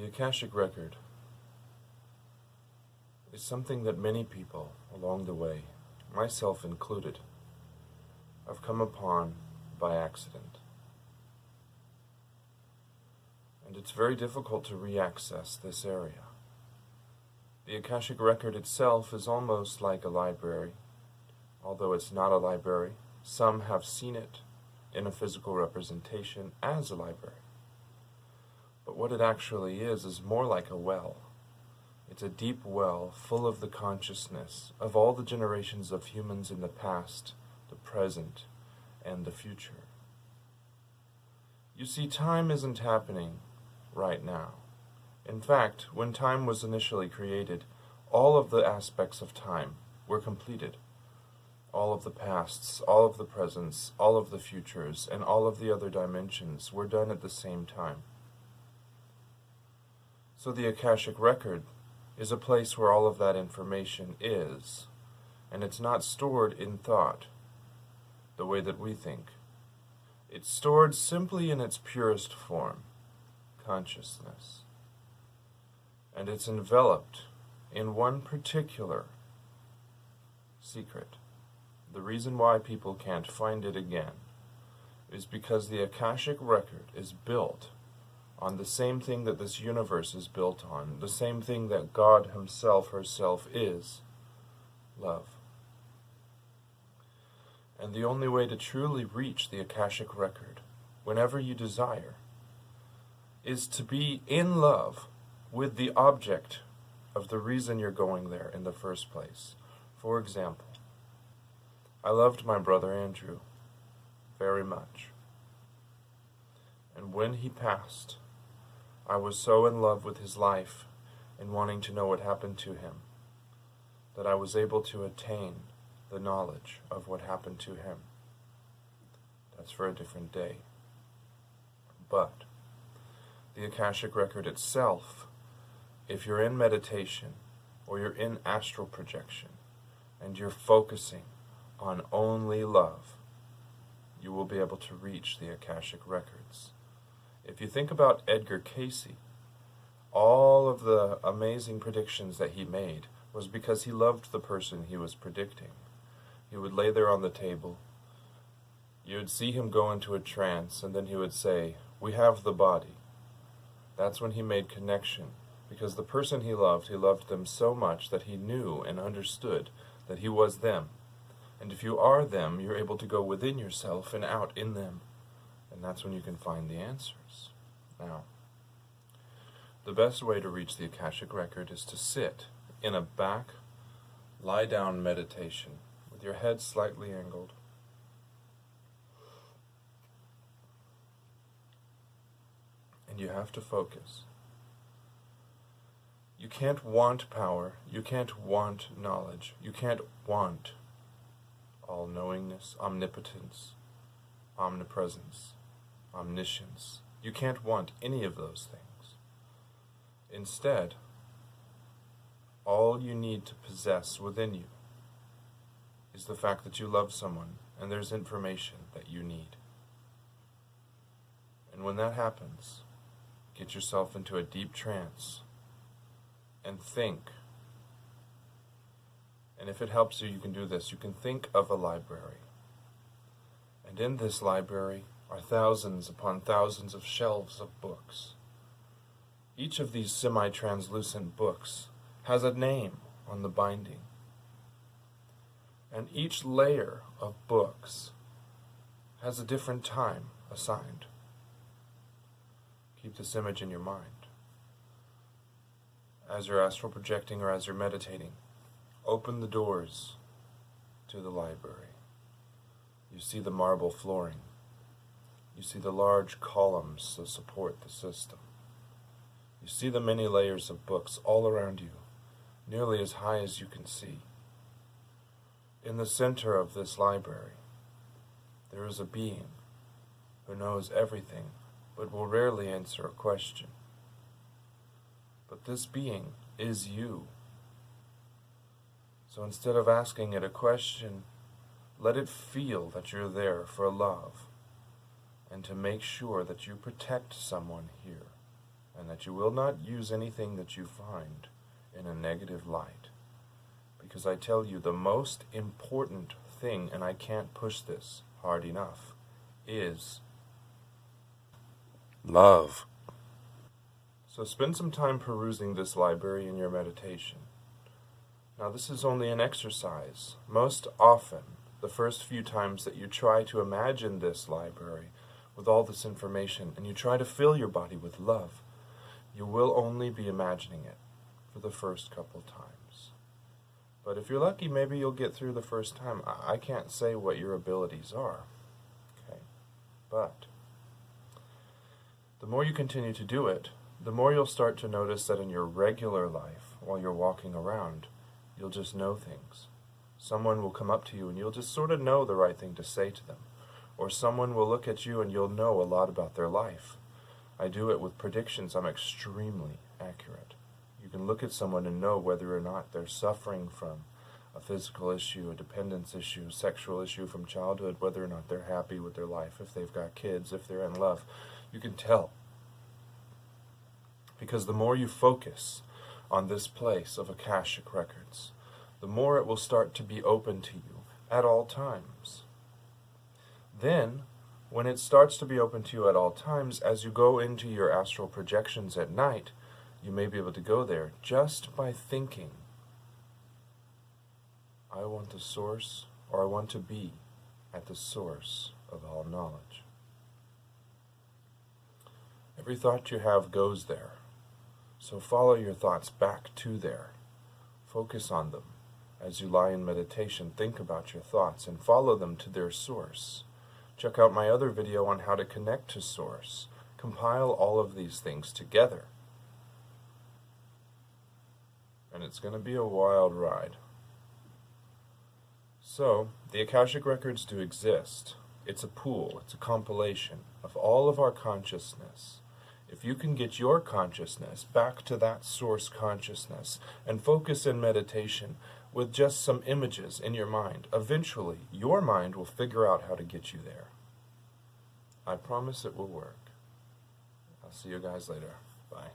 Akashic Record is something that many people along the way, myself included, have come upon by accident. And it's very difficult to re-access this area. The Akashic Record itself is almost like a library, although it's not a library. Some have seen it in a physical representation as a library. But what it actually is more like a well. It's a deep well full of the consciousness of all the generations of humans in the past, the present, and the future. You see, time isn't happening right now. In fact, when time was initially created, all of the aspects of time were completed. All of the pasts, all of the presents, all of the futures, and all of the other dimensions were done at the same time. So the Akashic Record is a place where all of that information is, and it's not stored in thought, the way that we think. It's stored simply in its purest form, consciousness. And it's enveloped in one particular secret. The reason why people can't find it again is because the Akashic Record is built on the same thing that this universe is built on, the same thing that God Himself, herself is, love. And the only way to truly reach the Akashic Record, whenever you desire, is to be in love with the object of the reason you're going there in the first place. For example, I loved my brother Andrew very much. And when he passed, I was so in love with his life and wanting to know what happened to him that I was able to attain the knowledge of what happened to him. That's for a different day. But the Akashic Record itself, if you're in meditation or you're in astral projection and you're focusing on only love, you will be able to reach the Akashic Records. If you think about Edgar Cayce, all of the amazing predictions that he made was because he loved the person he was predicting. He would lay there on the table. You would see him go into a trance, and then he would say, "We have the body." That's when he made connection, because the person he loved them so much that he knew and understood that he was them. And if you are them, you're able to go within yourself and out in them. And that's when you can find the answers. Now, the best way to reach the Akashic Record is to sit in a back, lie-down meditation with your head slightly angled. And you have to focus. You can't want power. You can't want knowledge. You can't want all-knowingness, omnipotence, omnipresence, omniscience. You can't want any of those things. Instead, all you need to possess within you is the fact that you love someone and there's information that you need. And when that happens, get yourself into a deep trance and think. And if it helps you, you can do this. You can think of a library. And in this library are thousands upon thousands of shelves of books. Each of these semi-translucent books has a name on the binding. And each layer of books has a different time assigned. Keep this image in your mind. As you're astral projecting or as you're meditating, open the doors to the library. You see the marble flooring. You see the large columns that support the system. You see the many layers of books all around you, nearly as high as you can see. In the center of this library, there is a being who knows everything, but will rarely answer a question. But this being is you. So instead of asking it a question, let it feel that you're there for love and to make sure that you protect someone here and that you will not use anything that you find in a negative light. Because I tell you, the most important thing, and I can't push this hard enough, is love. So spend some time perusing this library in your meditation. Now, this is only an exercise. Most often, the first few times that you try to imagine this library with all this information, and you try to fill your body with love, you will only be imagining it for the first couple times. But if you're lucky, maybe you'll get through the first time. I can't say what your abilities are. Okay? But the more you continue to do it, the more you'll start to notice that in your regular life, while you're walking around, you'll just know things. Someone will come up to you and you'll just sort of know the right thing to say to them. Or someone will look at you and you'll know a lot about their life. I do it with predictions. I'm extremely accurate. You can look at someone and know whether or not they're suffering from a physical issue, a dependence issue, sexual issue from childhood, whether or not they're happy with their life, if they've got kids, if they're in love. You can tell. Because the more you focus on this place of Akashic Records, the more it will start to be open to you at all times. Then, when it starts to be open to you at all times, as you go into your astral projections at night, you may be able to go there just by thinking, I want the source, or I want to be at the source of all knowledge. Every thought you have goes there. So follow your thoughts back to there. Focus on them. As you lie in meditation, think about your thoughts and follow them to their source. Check out my other video on how to connect to source. Compile all of these things together. And it's going to be a wild ride. So, the Akashic Records do exist. It's a pool, it's a compilation of all of our consciousness. If you can get your consciousness back to that source consciousness and focus in meditation with just some images in your mind, eventually your mind will figure out how to get you there. I promise it will work. I'll see you guys later. Bye.